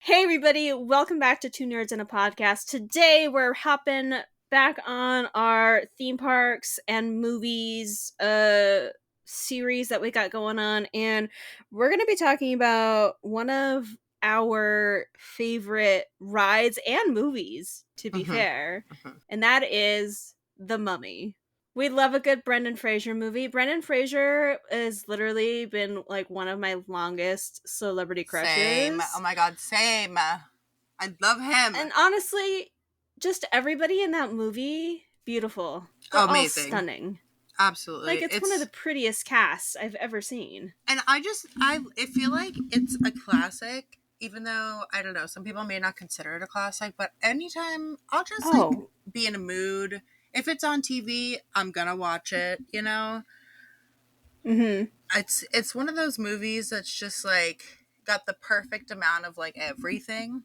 Hey everybody, welcome back to Two Nerds and a Podcast. Today we're hopping back on our theme parks and movies series that we got going on, and we're going to be talking about one of our favorite rides and movies, to be Mhm, fair, mhm. and that is The Mummy. We love a good Brendan Fraser movie. Brendan Fraser has literally been like one of my longest celebrity Same. Oh crushes. my god, same. I love him. And honestly, just everybody in that movie, beautiful. Oh, They're all amazing. stunning. Like, Absolutely. it's one of the prettiest casts I've ever seen. And I feel like it's a classic, even though, I don't know, some people may not consider it a classic, but anytime I'll just like Oh, be in a mood. If it's on TV, I'm gonna watch it, you know? mm-hmm. It's one of those movies that's just like got the perfect amount of like everything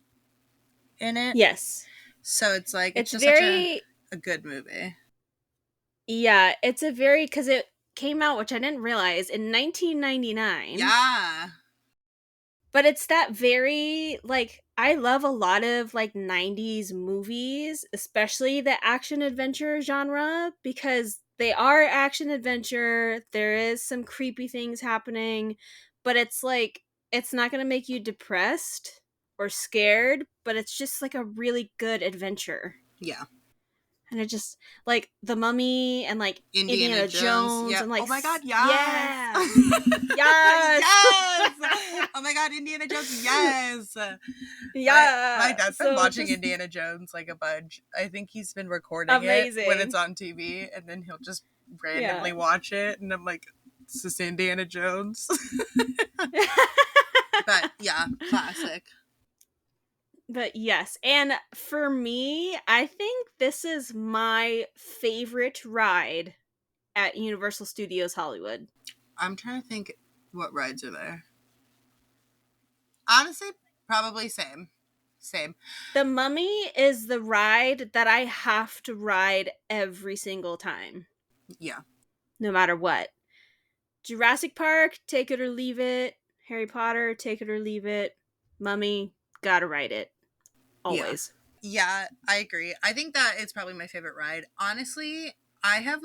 in it. Yes. So it's It's just such very, a good movie. yeah, it's a very, because it came out, which I didn't realize, in 1999. Yeah. But it's that very, like, I love a lot of, like, 90s movies, especially the action-adventure genre, because they are action-adventure, there is some creepy things happening, but it's, like, it's not gonna make you depressed or scared, but it's just, like, a really good adventure. Yeah. And it just, like, The Mummy and, like, Indiana Indiana Jones. Jones Yeah. and, like, Oh my god, yes. yeah! Yes! Yes. Oh my god, Indiana Jones, yes. My Yeah! dad's been So watching just Indiana Jones like a bunch. I think he's been recording it when it's amazing. on TV, and then he'll just Yeah. randomly watch it, and I'm like, "Is this Indiana Jones?" But yeah, classic. But yes, and for me, I think this is my favorite ride at Universal Studios Hollywood. I'm trying to think what rides are there. Honestly, probably same. Same. The Mummy is the ride that I have to ride every single time, Yeah. no matter what. Jurassic Park, take it or leave it. Harry Potter, take it or leave it. Mummy, gotta ride it. Yeah. Always. Yeah, I agree. I think that it's probably my favorite ride. Honestly, I have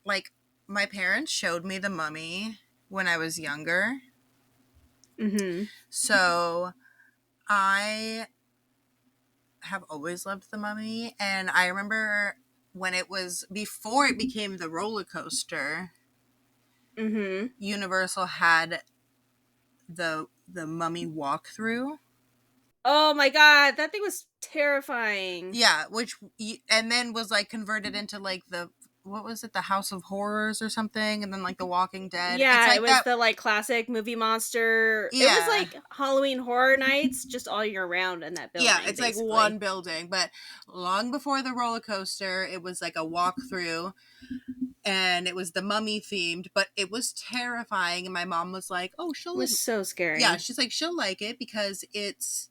like my parents showed me The Mummy when I was younger. Mm-hmm. So, I have always loved The Mummy, and I remember when it was before it became the roller coaster, Mm-hmm. Universal had the Mummy walkthrough. Oh my god, that thing was terrifying. Yeah, and then was like converted into like the what was it, the House of Horrors or something, and then like the Walking Dead. It's Yeah, it like was that. the like classic movie monster. It was Yeah, like Halloween Horror Nights just all year round in that yeah, building, it's like one basically. building, but long before the roller coaster, it was like a walkthrough, and it was the Mummy themed, but it was terrifying. And my mom was like, "Oh, It she'll like, was so yeah," scary. she's like, "She'll like it because it's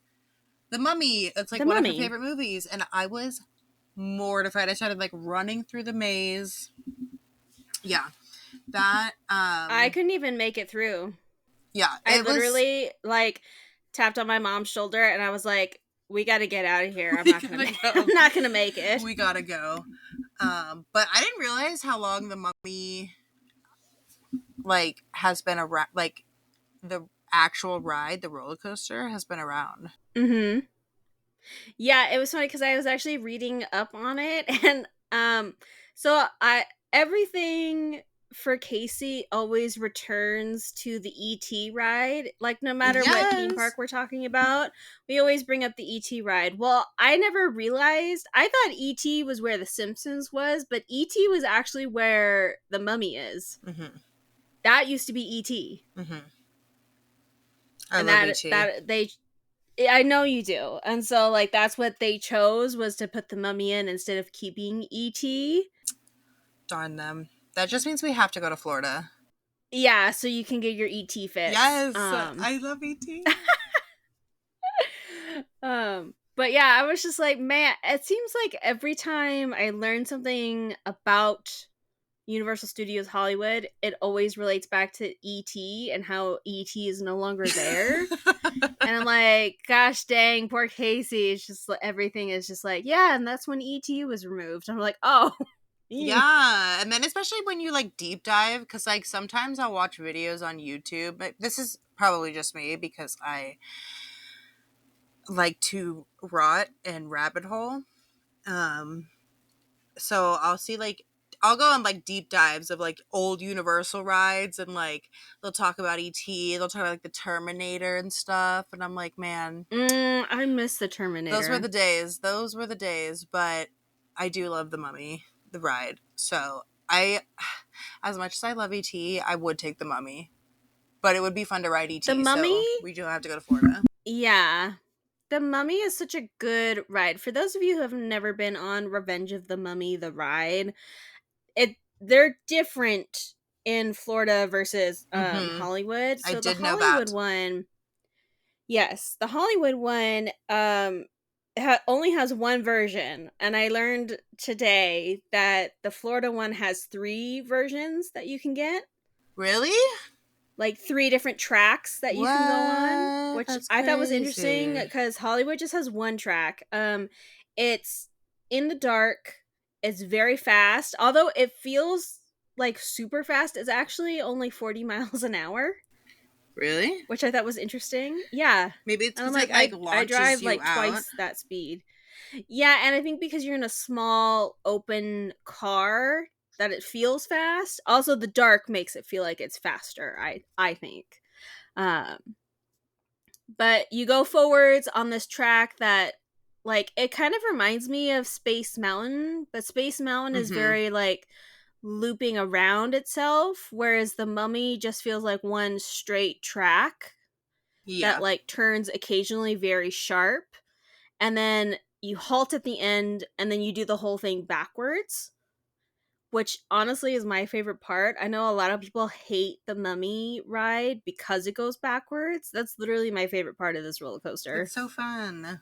the Mummy. It's like The one of her Mummy. favorite movies." And I was mortified. I started like running through the maze. Yeah, that I couldn't even make it through. yeah, I it was. literally like tapped on my mom's shoulder and I was like, "We got to get out of here. We gotta I'm go. not gonna make it." We gotta go. But I didn't realize how long the Mummy like has been around. Like the actual ride, the roller coaster, has been around. Mm-hmm. Yeah, it was funny because I was actually reading up on it, and so I everything for Casey always returns to the ET ride. Like no matter what theme park Yes. we're talking about, we always bring up the ET ride. Well, I never realized. I thought ET was where the Simpsons was, but ET was actually where the Mummy is. Mm-hmm. That used to be ET, Mm-hmm. I and love that ET. that they I know you do. And so like that's what they chose was to put the Mummy in instead of keeping ET. Darn them. That just means we have to go to Florida. Yeah, so you can get your ET fix. Yes, I love ET. But yeah, I was just like, man, it seems like every time I learn something about Universal Studios Hollywood, it always relates back to ET and how ET is no longer there. And I'm like, gosh dang, poor Casey. It's just like, everything is just like, yeah, and that's when ET was removed. I'm like, oh, Yeah, and then especially when you like deep dive, because like sometimes I'll watch videos on YouTube. But this is probably just me because I like to rot and rabbit hole. Um, so I'll see like I'll go on like deep dives of like old Universal rides, and like they'll talk about ET, they'll talk about like the Terminator and stuff, and I'm like, man, I miss the those were Terminator. the days. Those were the days. But I do love the Mummy, the ride. So I, as much as I love ET, I would take the Mummy. But it would be fun to ride The ET. Mummy, So we do have to go to Florida. yeah. The Mummy is such a good ride. For those of you who have never been on Revenge of the Mummy, the ride, they're different in Florida versus Mm-hmm. Hollywood. I So the did know Hollywood that. one, yes, the Hollywood one only has one version, and I learned today that the Florida one has 3 versions that you can get, Really? like 3 different tracks that you can go on, What? which That's I thought was interesting crazy. because Hollywood just has 1 track. It's in the dark, it's very fast, although it feels like super fast. It's actually only 40 miles an hour, Really? which I thought was interesting. Yeah. Maybe it's And I'm because like, it like I launches drive you like out. twice that speed. Yeah, and I think because you're in a small open car that it feels fast. Also the dark makes it feel like it's faster, I think. Um but you go forwards on this track that, like, it kind of reminds me of Space Mountain, but Space Mountain is Mm-hmm. very like looping around itself, whereas the Mummy just feels like one straight track that Yeah. like turns occasionally very sharp, and then you halt at the end, and then you do the whole thing backwards, which honestly is my favorite part. I know a lot of people hate the Mummy ride because it goes backwards. That's literally my favorite part of this roller It's coaster. so fun.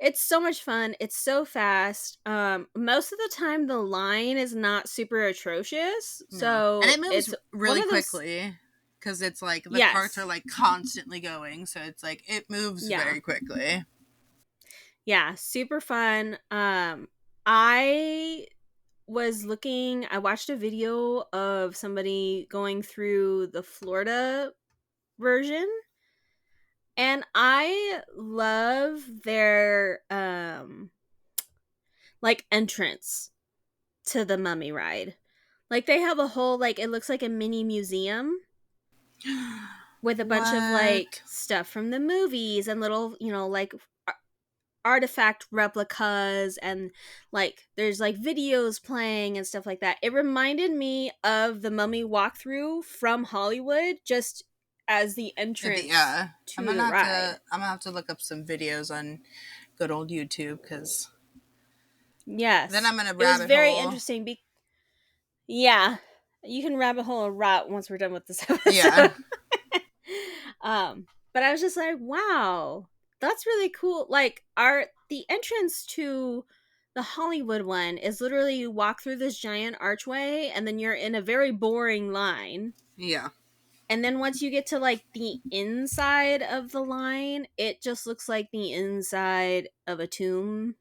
It's so much fun. It's so fast. Most of the time the line is not super atrocious. No. And So it moves it's one really of those. quickly because it's like the carts are Yes. like constantly going. So it's like it moves Yeah. very quickly. Yeah, super fun. I I watched a video of somebody going through the Florida version, and I love their like entrance to the Mummy ride. Like they have a whole, like, it looks like a mini museum with a bunch of like What? stuff from the movies and little, like artifact replicas, and like there's like videos playing and stuff like that. It reminded me of the Mummy walkthrough from Hollywood, just as the entrance Yeah. to the ride. I'm gonna have to look up some videos on good old YouTube because then Yes, I'm gonna it was rabbit very hole. interesting. Yeah, you can rabbit hole a rot once we're done with this Yeah. episode. But I was just like, wow, that's really cool. Like, our the entrance to the Hollywood one is literally you walk through this giant archway, and then you're in a very boring line. Yeah. And then once you get to like the inside of the line, it just looks like the inside of a tomb.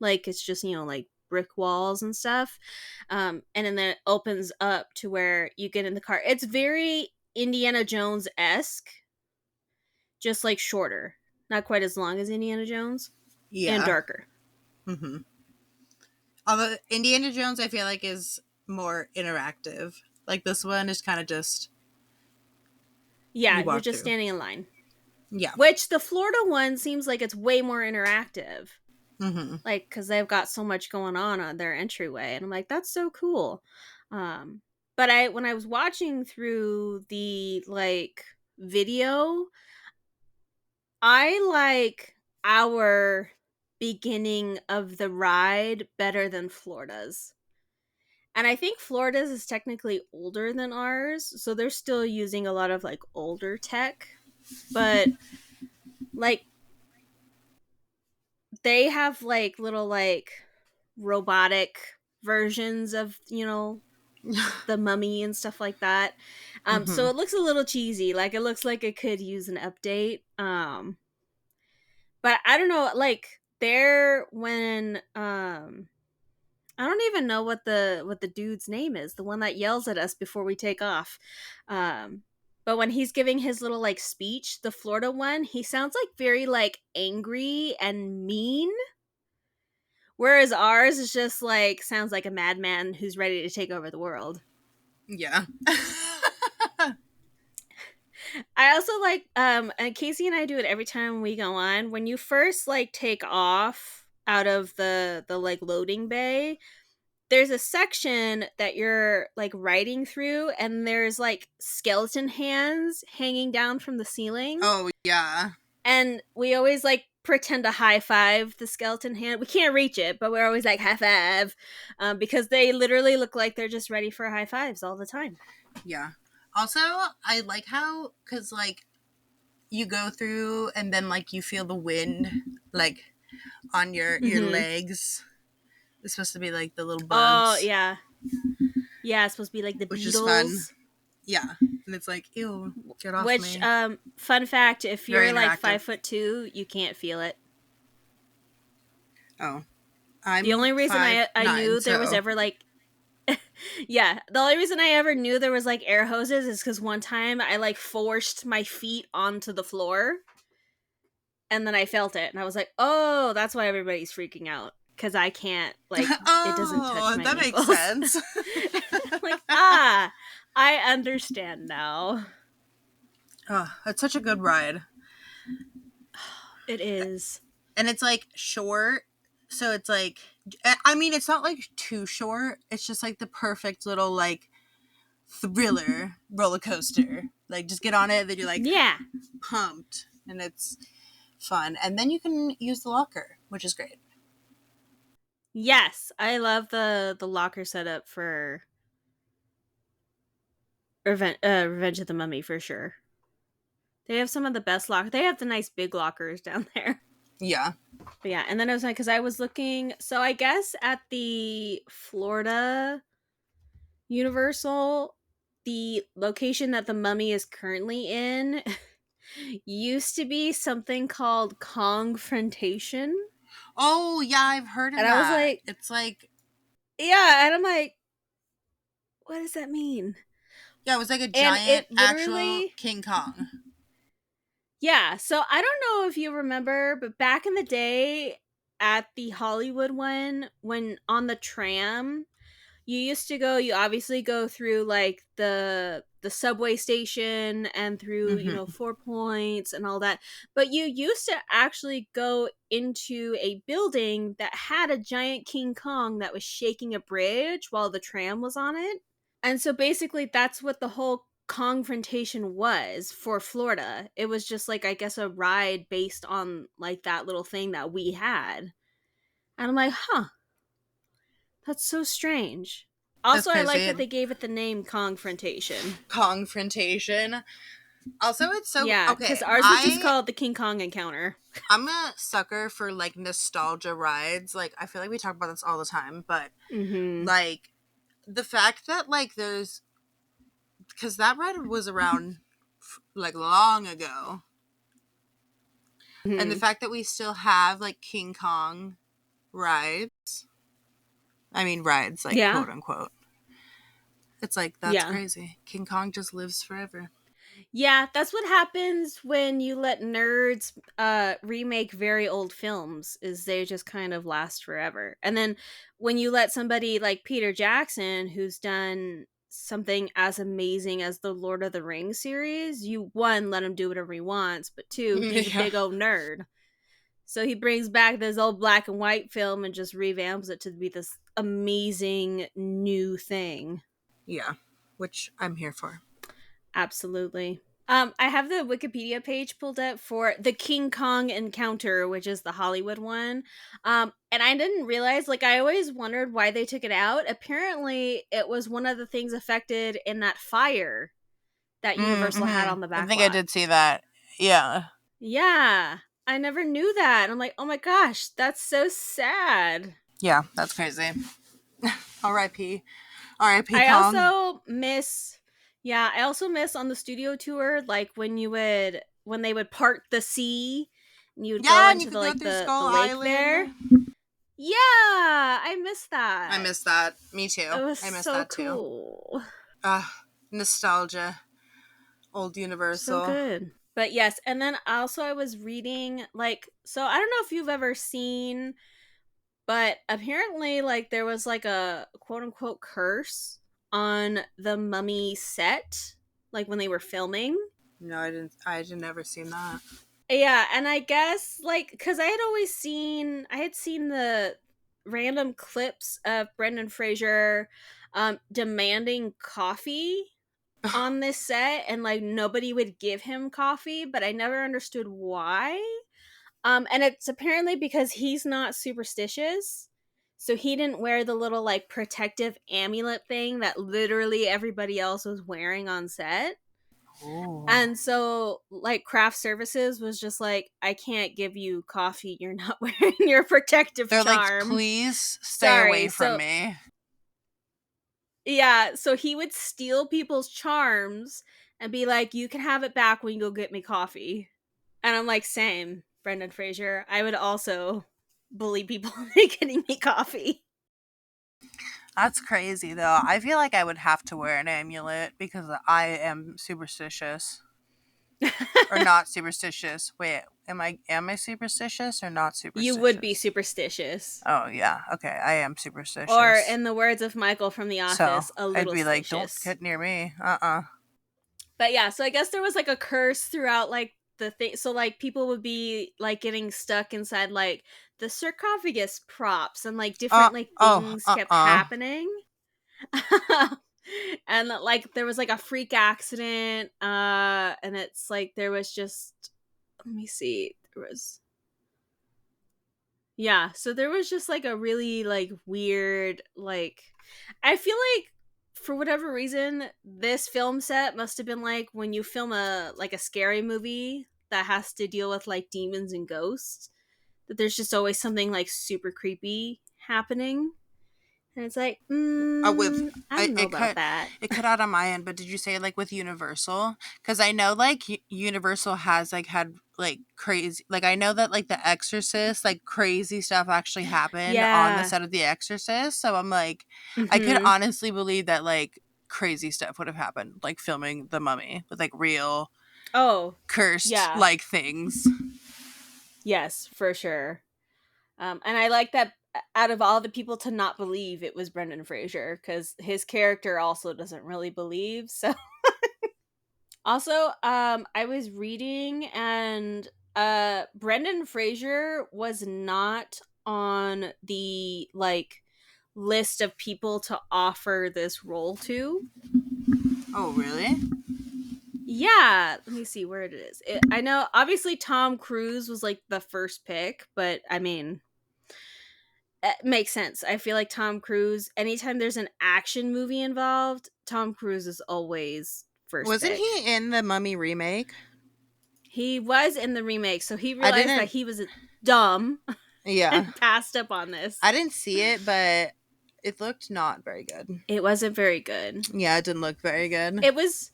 Like it's just, like brick walls and stuff. And then it opens up to where you get in the car. It's very Indiana Jones esque, just like shorter. Not quite as long as Indiana Jones, and Yeah. darker. Mm-hmm. Although Indiana Jones, I feel like is more interactive. Like this one is kind of just Yeah, you you're walk just through. standing in line. Yeah. Which the Florida one seems like it's way more interactive. Mm-hmm. Like, because they've got so much going on their entryway, and I'm like, that's so cool. um but when I was watching through the like video, I like our beginning of the ride better than Florida's. And I think Florida's is technically older than ours, so they're still using a lot of like older tech, but like they have like little like robotic versions of, the mummy and stuff like that. So Hmm. it looks a little cheesy. Like it looks like it could use an update. But I don't know, like there when I don't even know what the dude's name is, the one that yells at us before we take off. But when he's giving his little like speech, the Florida one, he sounds like very like angry and mean. Whereas ours is just like sounds like a madman who's ready to take over the world. Yeah. I also like and Casey and I do it every time we go on. When you first like take off out of the like loading bay, there's a section that you're like riding through and there's like skeleton hands hanging down from the ceiling. Oh, yeah. And we always like pretend to high five the skeleton hand. We can't reach it, but we're always like high five because they literally look like they're just ready for high fives all the time. Yeah. Also, I like how, because, like, you go through and then, like, you feel the wind, like, on your Mm-hmm. legs. It's supposed to be, like, the little Oh bugs, yeah, yeah. It's supposed to be like the which is fun. Beatles. Yeah. And it's like, ew, get off Which, me. fun fact: if Very you're like interactive. 5'2", you can't feel it. Oh. The I'm only reason five I nine, knew there was so. ever like yeah, the only reason I ever knew there was like air hoses is because one time I like forced my feet onto the floor and then I felt it and I was like, oh, that's why everybody's freaking out because I can't like it doesn't touch Oh, my that makes ankles. sense. Like I understand now. Oh, it's such a good ride. It is. And it's like short, so it's like, I mean, it's not like too short. It's just like the perfect little like thriller roller coaster. Like just get on it, then you're like Yeah. pumped, and it's fun. And then you can use the locker, which is great. Yes, I love the locker setup for Revenge of the Mummy for sure. They have some of the best lockers. They have the nice big lockers down there. Yeah. But yeah, and then I was like, because I was looking, so I guess at the Florida Universal, the location that the mummy is currently in used to be something called Confrontation. Oh yeah, I've heard of And I was that. like, It's like, yeah, and I'm like, what does that mean? yeah, it was like a And giant it actual literally, King Kong. yeah, so I don't know if you remember, but back in the day at the Hollywood one, when on the tram, you obviously go through like the subway station and through, Hmm. 4 Points and all that. But you used to actually go into a building that had a giant King Kong that was shaking a bridge while the tram was on it. And so basically that's what the whole confrontation was for Florida. It was just like I guess a ride based on like that little thing that we had. And I'm like, huh, that's so strange. That's Also, I like crazy. that they gave it the name Confrontation. Confrontation. Also, it's so Yeah, because okay. ours was just called the King Kong Encounter. I'm a sucker for like nostalgia rides. Like I feel like we talk about this all the time, but Mm-hmm. like the fact that like there's, because that ride was around like long ago, and the Mm-hmm. fact that we still have like King Kong rides. I mean rides, like Yeah. quote unquote. It's like that's Yeah. crazy. King Kong just lives forever. Yeah, that's what happens when you let nerds remake very old films is they just kind of last forever. And then when you let somebody like Peter Jackson who's done something as amazing as the Lord of the Rings series, you one let him do whatever he wants, but two, he's a Yeah. big old nerd. So he brings back this old black and white film and just revamps it to be this amazing new thing. Yeah. Which I'm here for. Absolutely. I have the Wikipedia page pulled up for the King Kong Encounter, which is the Hollywood one. And I didn't realize, like, I always wondered why they took it out. Apparently, it was one of the things affected in that fire that Universal had Mm-hmm. on the I think I backlot. did see that. Yeah. Yeah, I never knew that. I'm like, oh my gosh, that's so sad. Yeah, that's crazy. R.I.P. R.I.P. I Kong. also miss, yeah, I also miss on the studio tour, like when they would part the sea and you would go Yeah, and you into could the go like through the Skull lake there. Island. Yeah, I miss I that. miss that. Me It too. was I miss so that too. cool. Nostalgia. Old So Universal. good. But yes, and then also I was reading like, so I don't know if you've ever seen, but apparently like there was like a quote unquote curse on the Mummy set like when they were filming. No, I didn't. I had never seen that. Yeah, and I guess like cuz I had seen the random clips of Brendan Fraser demanding coffee on this set, and like nobody would give him coffee, but I never understood why. And it's apparently because he's not superstitious. So he didn't wear the little like protective amulet thing that literally everybody else was wearing on set. Oh. And so like craft services was just like, I can't give you coffee, you're not wearing your protective They're like, charm. please stay Sorry. away from So me. yeah, so he would steal people's charms and be like, you can have it back when you go get me coffee. And I'm like, same, Brendan Fraser. I would also bully people into getting me coffee. That's crazy, though. I feel like I would have to wear an amulet because I am superstitious. Or not superstitious. Wait, am I superstitious or not You would be superstitious? superstitious. Oh yeah, okay, I am Or, superstitious. in the words of Michael from The So Office, a I'd little be like, don't stitious. get near me. But yeah, so I guess there was like a curse throughout like the thing. So like people would be like getting stuck inside like the sarcophagus props and like different like Oh, things kept happening. And like there was like a freak accident and it's like there was just, let me see, there was, yeah, so there was just like a really like weird like, I feel like for whatever reason this film set must have been like when you film a like a scary movie that has to deal with like demons and ghosts, that there's just always something like super creepy happening. And it's like, With I I, don't know about that. it cut out on my end, but did you say like with Universal? Because I know like Universal has like had like crazy, like I know that like The Exorcist, like crazy stuff actually happened on the Yeah. set of The Exorcist. So I'm like, I could Mm-hmm. honestly believe that like crazy stuff would have happened, like filming The Mummy with like real Oh, cursed yeah. like things. Yes, for sure. And I like that out of all the people to not believe it was Brendan Fraser because his character also doesn't really believe. So also, I was reading and Brendan Fraser was not on the like list of people to offer this role to. Oh really? Yeah, let me see where it is. I know obviously Tom Cruise was like the first pick, but I mean, it makes sense. I feel like Tom Cruise, anytime there's an action movie involved, Tom Cruise is always first Wasn't pick. he in the Mummy remake? He was in the remake, so he I realized that didn't. he was dumb Yeah, and passed up on this. I didn't see it, but it looked not very good. It wasn't very good. Yeah, it didn't look very good. It was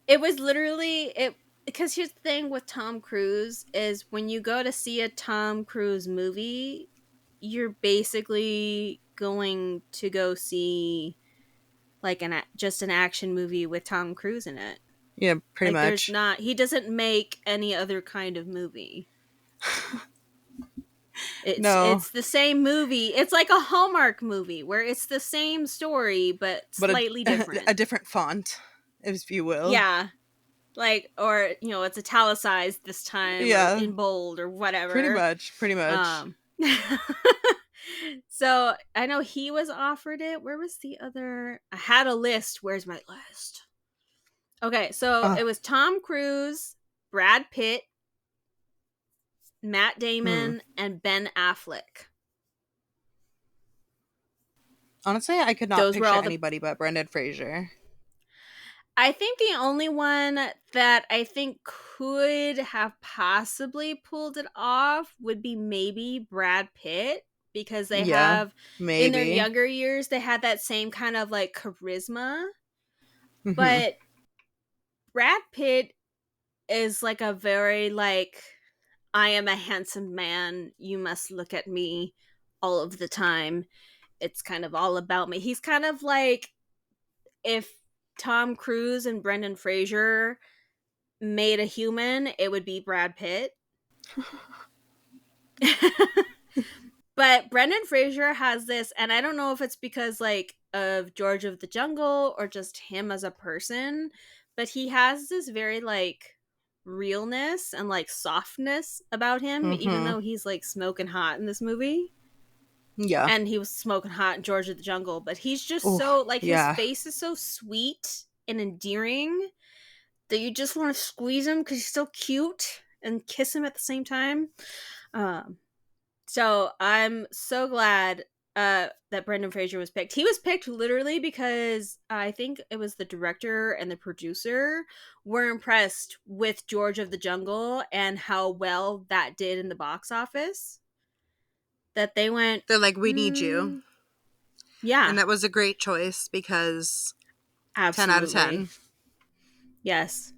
it was literally it, because here's the thing with Tom Cruise is when you go to see a Tom Cruise movie, you're basically going to go see like just an action movie with Tom Cruise in it. Yeah, pretty Like there's much. not, he doesn't make any other kind of movie. No, It's the same movie. It's like a Hallmark movie where it's the same story but but slightly a different. different font, if you will. Yeah. Like, or it's italicized this time or Yeah, in bold or pretty whatever. much, pretty much. Um So I know he was offered it. Where was the other? I had a list. Where's my list? Okay, so Uh, it was Tom Cruise, Brad Pitt, Matt hmm. Damon, and Ben Affleck. Honestly, I could not Those were picture all the. anybody but Brendan Fraser. I think the only one that I think could have possibly pulled it off would be maybe Brad Pitt. because they Yeah, have in their maybe. younger years they had that same kind of like charisma, Hmm. but Brad Pitt is like a very like I am a handsome man, you must look at me all of the time. It's kind of all about me. He's kind of like if Tom Cruise and Brendan Fraser made a human, it would be Brad Pitt. But Brendan Fraser has this, and I don't know if it's because like of George of the Jungle or just him as a person, but he has this very like realness and like softness about him, even Hmm. though he's like smoking hot in this movie. Yeah. And he was smoking hot in George of the Jungle, but he's just Oh, so like his yeah. face is so sweet and endearing that you just want to squeeze him because he's so cute and kiss him at the same time. Um, so I'm so glad that Brendan Fraser was picked. He was picked literally because I think it was the director and the producer were impressed with George of the Jungle and how well that did in the box office. That they went, They're like, we need you. mm, yeah, And that was a great choice because 10 out of absolutely. 10. Yes.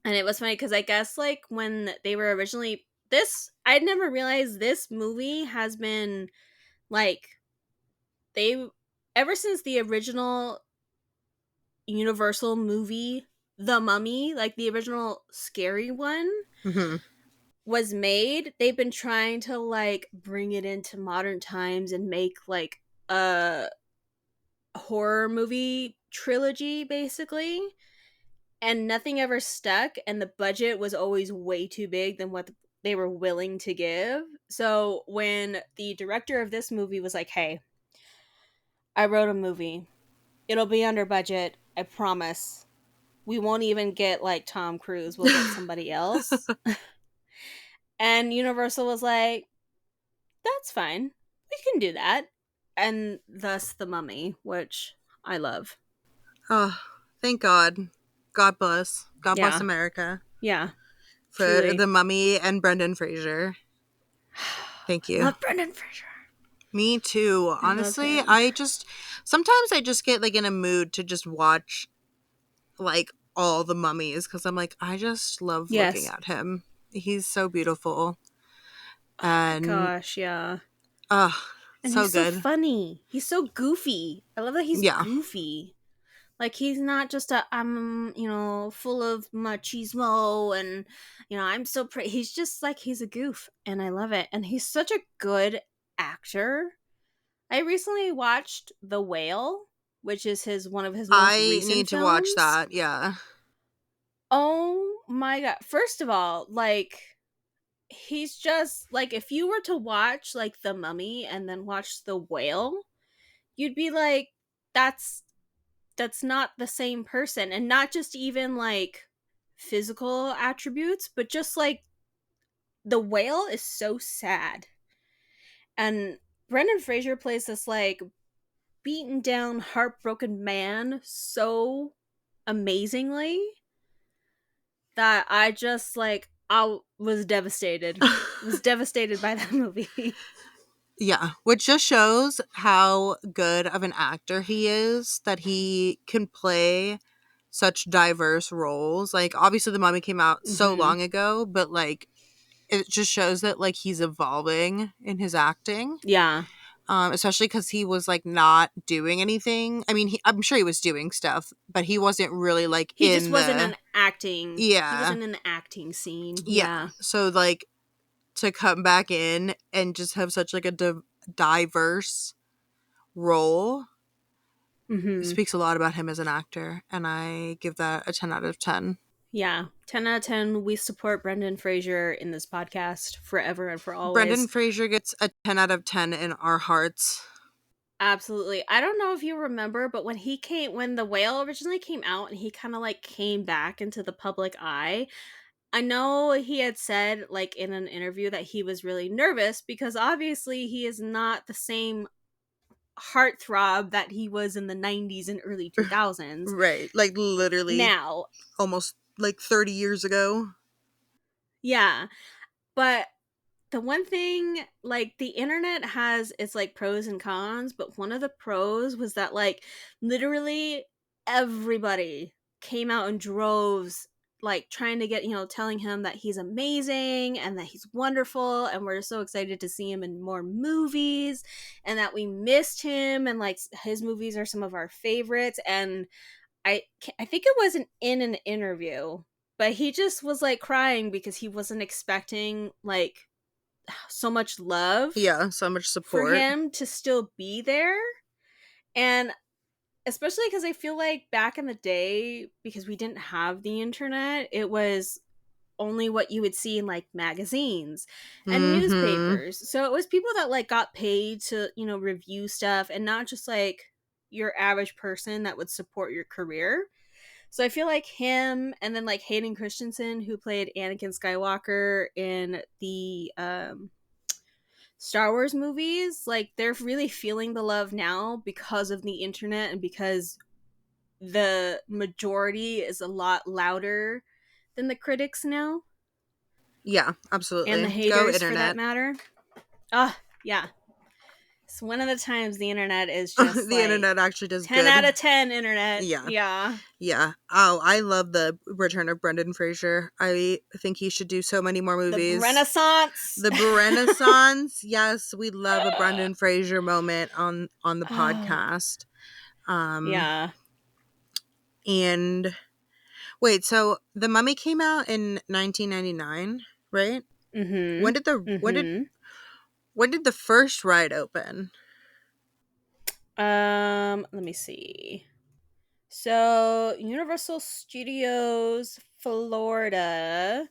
And it was funny because I guess like when they were originally this, I'd never realized this movie has been like they ever since the original Universal movie, The Mummy, like the original scary one, Hmm. was made, they've been trying to like bring it into modern times and make like a horror movie trilogy basically. And nothing ever stuck, and the budget was always way too big than what they were willing to give. So when the director of this movie was like, "Hey, I wrote a movie. It'll be under budget. I promise. We won't even get like Tom Cruise. We'll get somebody else." And Universal was like, "That's fine. We can do that." And thus The Mummy, which I love. Oh, thank God. God bless. God bless Yeah. America Yeah. for Truly. the Mummy and Brendan Fraser. Thank I you. love Brendan Fraser. Me too. I love Honestly, him. sometimes I just get like in a mood to just watch like all the mummies because I'm like, I just love looking Yes. at him. He's so beautiful. Oh my And gosh, yeah. And so he's so good. funny. He's so goofy. I love that he's Yeah. goofy. Like he's not just a I'm, full of machismo and I'm so pretty. He's just like he's a goof and I love it. And he's such a good actor. I recently watched The Whale, which is his one of his most I recent need to watch films. that. Yeah. Oh my god. First of all, like he's just like if you were to watch like The Mummy and then watch The Whale, you'd be like that's that's not the same person, and not just even like physical attributes, but just like The Whale is so sad. And Brendan Fraser plays this like beaten down heartbroken man so amazingly that I just like I was devastated by that movie. Yeah, which just shows how good of an actor he is that he can play such diverse roles. Like obviously the Mummy came out so Hmm. long ago, but like it just shows that like he's evolving in his acting. Yeah. Especially because he was like not doing anything. I mean, I'm sure he was doing stuff, but he wasn't really like He just in wasn't the an acting. He yeah, wasn't in the acting scene. yeah. Yeah. So like to come back in and just have such like a diverse role Mhm. speaks a lot about him as an actor, and I give that a 10 out of 10. Yeah. 10 out of 10. We support Brendan Fraser in this podcast forever and for Brendan always. Fraser gets a 10 out of 10 in our hearts. Absolutely. I don't know if you remember, but when The Whale originally came out and he kind of like came back into the public eye, I know he had said like in an interview that he was really nervous because obviously he is not the same heartthrob that he was in the 90s and early 2000s. Right. Like literally Now, almost like 30 years ago. yeah, but the one thing, like, the internet has its, like, pros and cons, but one of the pros was that, like, literally everybody came out in droves, like, trying to get, telling him that he's amazing and that he's wonderful, and we're so excited to see him in more movies, and that we missed him, and, like, his movies are some of our favorites, and I think it wasn't in an interview, but he just was, like, crying because he wasn't expecting, like, so much love Yeah, so much for support. him to still be there. And especially because I feel like back in the day, because we didn't have the internet, it was only what you would see in like magazines and Mm-hmm. newspapers. So it was people that like got paid to, review stuff and not just like your average person that would support your career. So I feel like him and then like Hayden Christensen, who played Anakin Skywalker in the Star Wars movies, like they're really feeling the love now because of the internet and because the majority is a lot louder than the critics now Yeah, and the absolutely. Go haters for that internet. matter. Ah, yeah. It's one of the times the internet is just The like internet actually does 10 good. out of 10 internet. Yeah. Yeah. Yeah. Oh, I love the return of Brendan Fraser. I think he should do so many more The movies. Renaissance. The Renaissance. Yes, we love a Brendan Fraser moment on the Oh, podcast. Um yeah. and wait, so The Mummy came out in 1999, right? When Mhm. did the when did Mhm. when did the first ride open? Let me see. So, Universal Studios Florida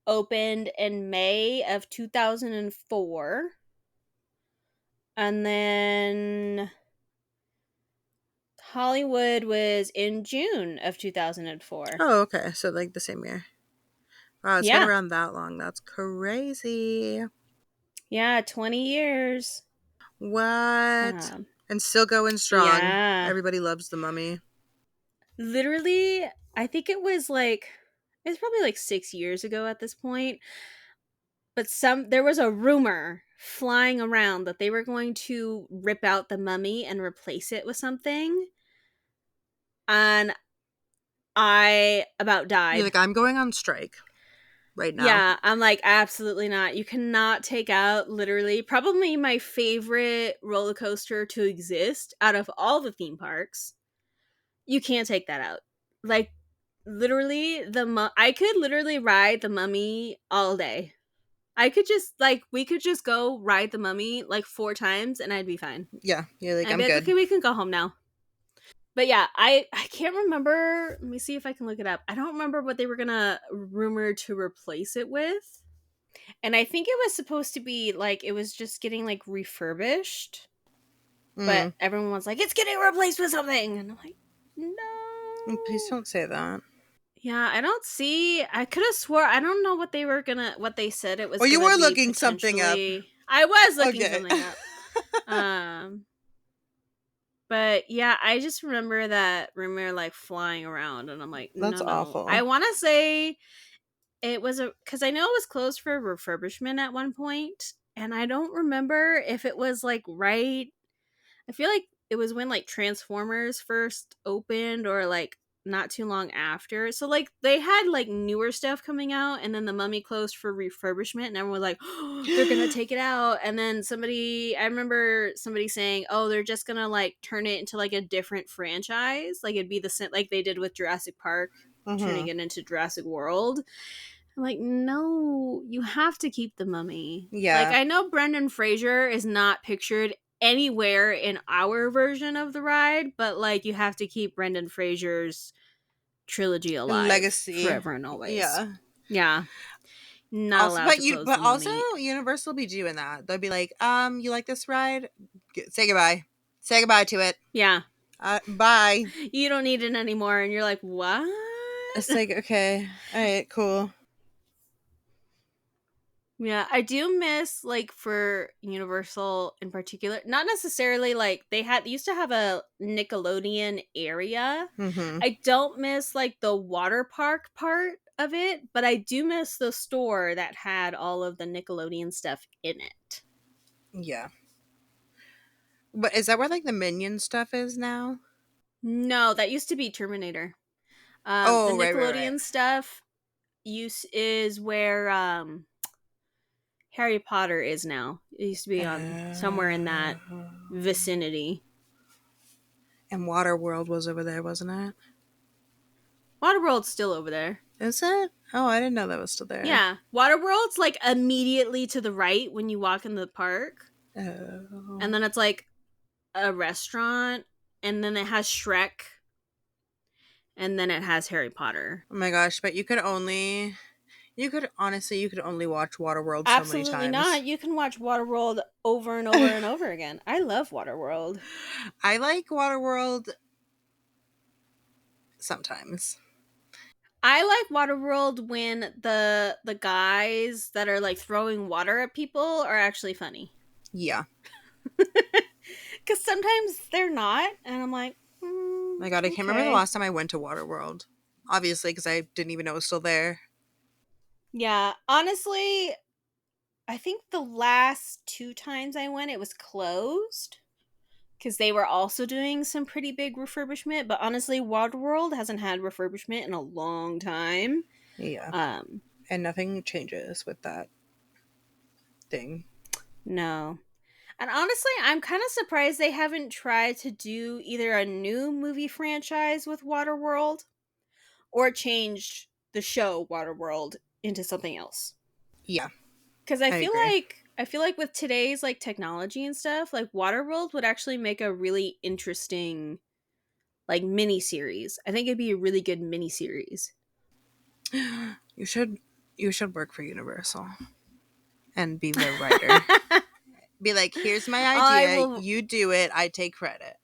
opened in May of 2004. And then Hollywood was in June of 2004. Oh, okay. So like the same year. Wow, it's been Yeah. around that long. That's crazy. Yeah, 20 years. What? Um, And still going strong. yeah. Everybody loves The Mummy. Literally, I think it was like it's probably like 6 years ago at this point, but there was a rumor flying around that they were going to rip out the mummy and replace it with something, and I about You're died. like, I'm going on strike right now. Yeah, I'm like, absolutely not. You cannot take out literally probably my favorite roller coaster to exist out of all the theme parks. You can't take that out. Like, literally, I could literally ride the mummy all day. I could just, like, we could just go ride the mummy like 4 times and I'd be fine. Yeah, you're like, I'd I'm be like, good. okay, we can go home now. But yeah, I can't remember. Let me see if I can look it up. I don't remember what they were gonna rumor to replace it with. And I think it was supposed to be like it was just getting like refurbished, but Mm. everyone was like, it's getting replaced with something. And I'm like, Please no. don't say that. Yeah, I don't see. I could have swore. I don't know what they said it was Well, you gonna were be looking something up. potentially. I was looking Okay. something up. Um, but yeah, I just remember that rumor like flying around, and I'm like, That's no, no. I awful. want to say it was a because I know it was closed for refurbishment at one point, and I don't remember if it was like right. I feel like it was when like Transformers first opened, or like not too long after. So like they had like newer stuff coming out, and then the Mummy closed for refurbishment, and everyone was like, oh, they're gonna take it out. And then I remember somebody saying, oh, they're just gonna like turn it into like a different franchise, like it'd be the same like they did with Jurassic Park, Mm-hmm. turning it into Jurassic World. I'm like, no, you have to keep the mummy. Like, Yeah. I know Brendan Fraser is not pictured anywhere in our version of the ride, but like, you have to keep Brendan Fraser's trilogy alive Legacy. forever and always. Yeah. Yeah, not Also, allowed to close but the also mummy. Universal be doing that. They'll be like, you like this ride? Say goodbye. Say goodbye to it. Yeah, Bye. you don't need it anymore, and you're like, what? It's like, okay, all right, cool. Yeah, I do miss like for Universal in particular, not necessarily like they used to have a Nickelodeon area. Mm-hmm. I don't miss like the water park part of it, but I do miss the store that had all of the Nickelodeon stuff in it. Yeah. But is that where like the Minion stuff is now? No, that used to be Terminator. The Oh, right. Nickelodeon stuff use is where Harry Potter is now. It used to be on somewhere in that Oh. vicinity. And Waterworld was over there, wasn't it? Waterworld's still over there. Is it? Oh, I didn't know that was still there. Yeah, Waterworld's like immediately to the right when you walk in the park, and Oh. then it's like a restaurant, and then it has Shrek, and then it has Harry Potter. Oh my gosh, but you could only watch Waterworld so many Absolutely times. not. You can watch Waterworld over and over and over again. I love Waterworld. I like Waterworld sometimes. I like Waterworld when the guys that are like throwing water at people are actually funny. Yeah. Because sometimes they're not, and I'm like, My god, I can't remember the okay. last time I went to Waterworld. Obviously, because I didn't even know it was still there. Yeah, honestly, I think the last two times I went, it was closed because they were also doing some pretty big refurbishment. But honestly, Waterworld hasn't had refurbishment in a long time. Yeah. Um, And nothing changes with that thing. no. And honestly, I'm kind of surprised they haven't tried to do either a new movie franchise with Waterworld or changed the show Waterworld into something else. Yeah, Because I agree. I feel like with today's like technology and stuff, like Waterworld would actually make a really interesting like mini series. I think it'd be a really good mini series. You should work for Universal and be the writer. Be like, here's my I idea. will You do it. I take credit.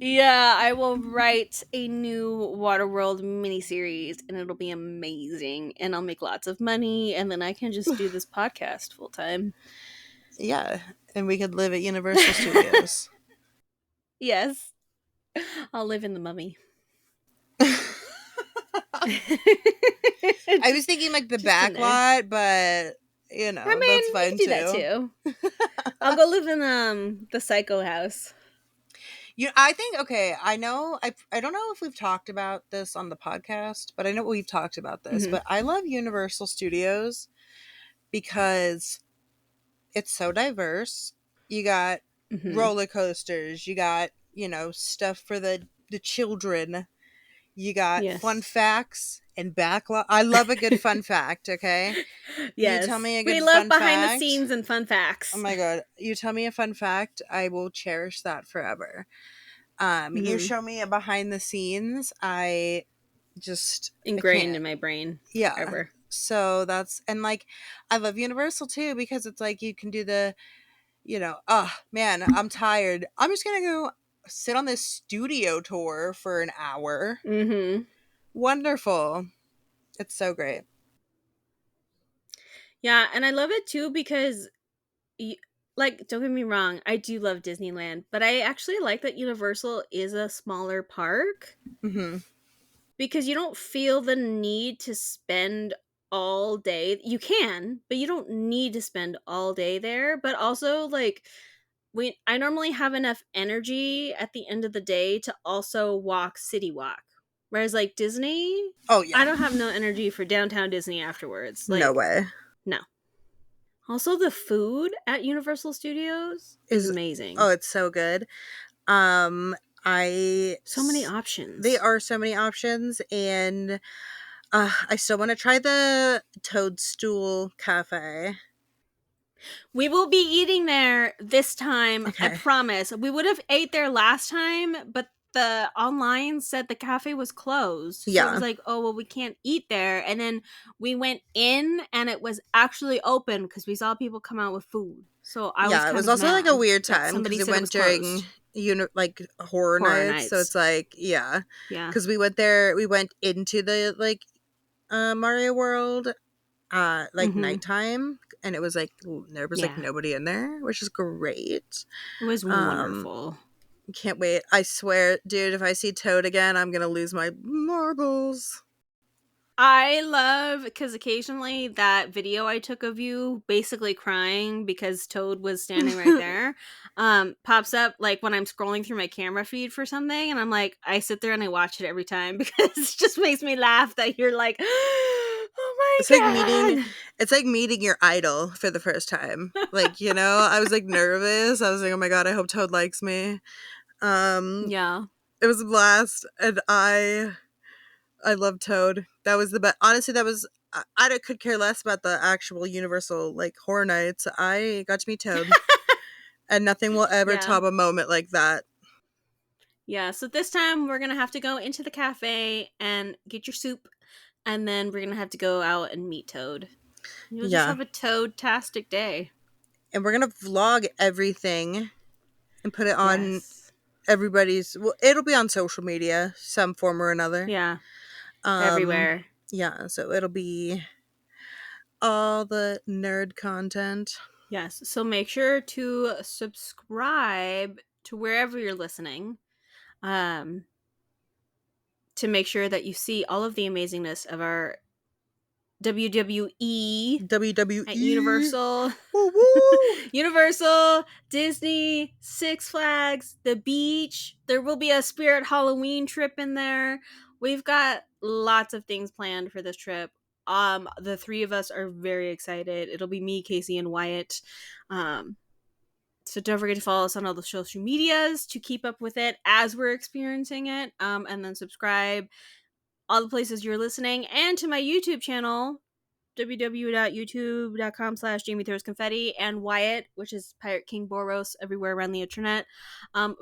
Yeah, I will write a new Waterworld miniseries and it'll be amazing and I'll make lots of money and then I can just do this podcast full time. Yeah, and we could live at Universal Studios. Yes. I'll live in the mummy. I was just thinking like the just in back there. lot, but I that's mean, we fine can do that too. too. I'll go live in the psycho house. I think okay. I don't know if we've talked about this on the podcast, but I know we've talked about this. Mhm. But I love Universal Studios because it's so diverse. You got Mhm. roller coasters. You got stuff for the children. You got fun Yes. facts and backlog. I love a good fun fact. Okay, you tell Yes. me a We good love fun behind the fact. scenes and fun Oh facts. my god, you tell me a fun fact, I will cherish that forever. You Mhm. show me a behind the scenes, I Ingrained can't. in my brain Yeah. forever. So that's and like I love Universal too because it's like you can do oh man, I'm tired. I'm just gonna go sit on this studio tour for an hour. Mhm. Wonderful. It's so great. Yeah, and I love it too because y- like don't get me wrong, I do love Disneyland, but I actually like that Universal is a smaller park Hmm. because you don't feel the need to spend all day. You can, but you don't need to spend all day there, but also like I normally have enough energy at the end of the day to also walk City Walk. Whereas like Disney, Oh I yeah. don't have no energy for downtown Disney afterwards. No Like way. no. Also, the food at Universal Studios is Is amazing. Oh, it's so good. Um, I So many they options. are so many options, and I still want to try the Toadstool Cafe. We will be eating there this time, I Okay. promise. We would have ate there last time, but the online said the cafe was closed. So it was Yeah. like, oh, well, we can't eat there. And then we went in and it was actually open because we saw people come out with food. So I was Yeah, it kind was of also like a mad weird that time because somebody it said it went was during closed. like horror Horror nights, so nights. it's like yeah, Yeah. because we went into the like Mario World like Mm-hmm. nighttime, and it was like there was like Yeah. nobody in there, which is great. It was Um, wonderful. can't wait. I swear, dude, if I see Toad again, I'm gonna lose my marbles. I love because occasionally that video I took of you basically crying because Toad was standing right there, pops up like when I'm scrolling through my camera feed for something, and I'm like, I sit there and I watch it every time because it just makes me laugh that you're like, oh It's like my meeting god. it's like meeting your idol for the first time. Like, I was like nervous. I was like, "Oh my god, I hope Toad likes me." Um, Yeah. it was a blast, and I love Toad. That was the best. Honestly, that was could care less about the actual Universal like Horror Nights. I got to meet Toad, and nothing will ever Yeah. top a moment like that. Yeah. So this time we're gonna have to go into the cafe and get your soup, and then we're gonna have to go out and meet Toad. You'll just Yeah, have a Toad-tastic day. and we're gonna vlog everything and put it on Yes. everybody's. Well, it'll be on social media, some form or another. Yeah. Um, Everywhere. yeah, so it'll be all the nerd content. Yes. So make sure to subscribe to wherever you're listening. Um, to make sure that you see all of the amazingness of our WWE at WWE. Universal, Woo woo! Universal, Disney, Six Flags, the beach. There will be a Spirit Halloween trip in there. We've got lots of things planned for this trip. The three of us are very excited. It'll be me, Casey, and Wyatt. Um, so don't forget to follow us on all the social medias to keep up with it as we're experiencing it. And then subscribe all the places you're listening and to my YouTube channel www.youtube.com/Jamie Throws Confetti and Wyatt, which is Pirate King Boros, everywhere around the internet,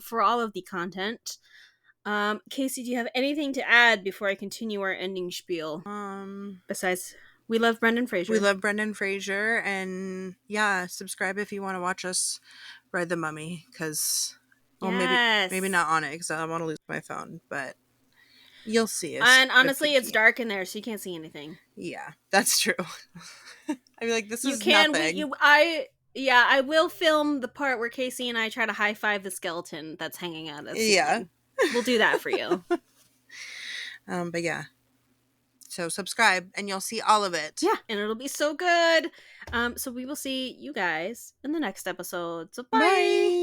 for all of the content. Casey, do you have anything to add before I continue our ending spiel? Um, Besides, we love Brendan we Fraser. love Brendan Fraser, and yeah, subscribe if you want to watch us ride the mummy. Because, well, maybe Yes. not on it because I don't want to lose my phone, but you'll see us And with honestly, it's Pinky. dark in there, so you can't see anything. Yeah, that's true. I'd be like, this You is can, nothing. yeah, I will film the part where Casey and I try to high five the skeleton that's hanging out of the Yeah. ceiling. We'll do that for you. But yeah. So subscribe and you'll see all of it. Yeah, and it'll be so good. So we will see you guys in the next episode. So bye. Bye.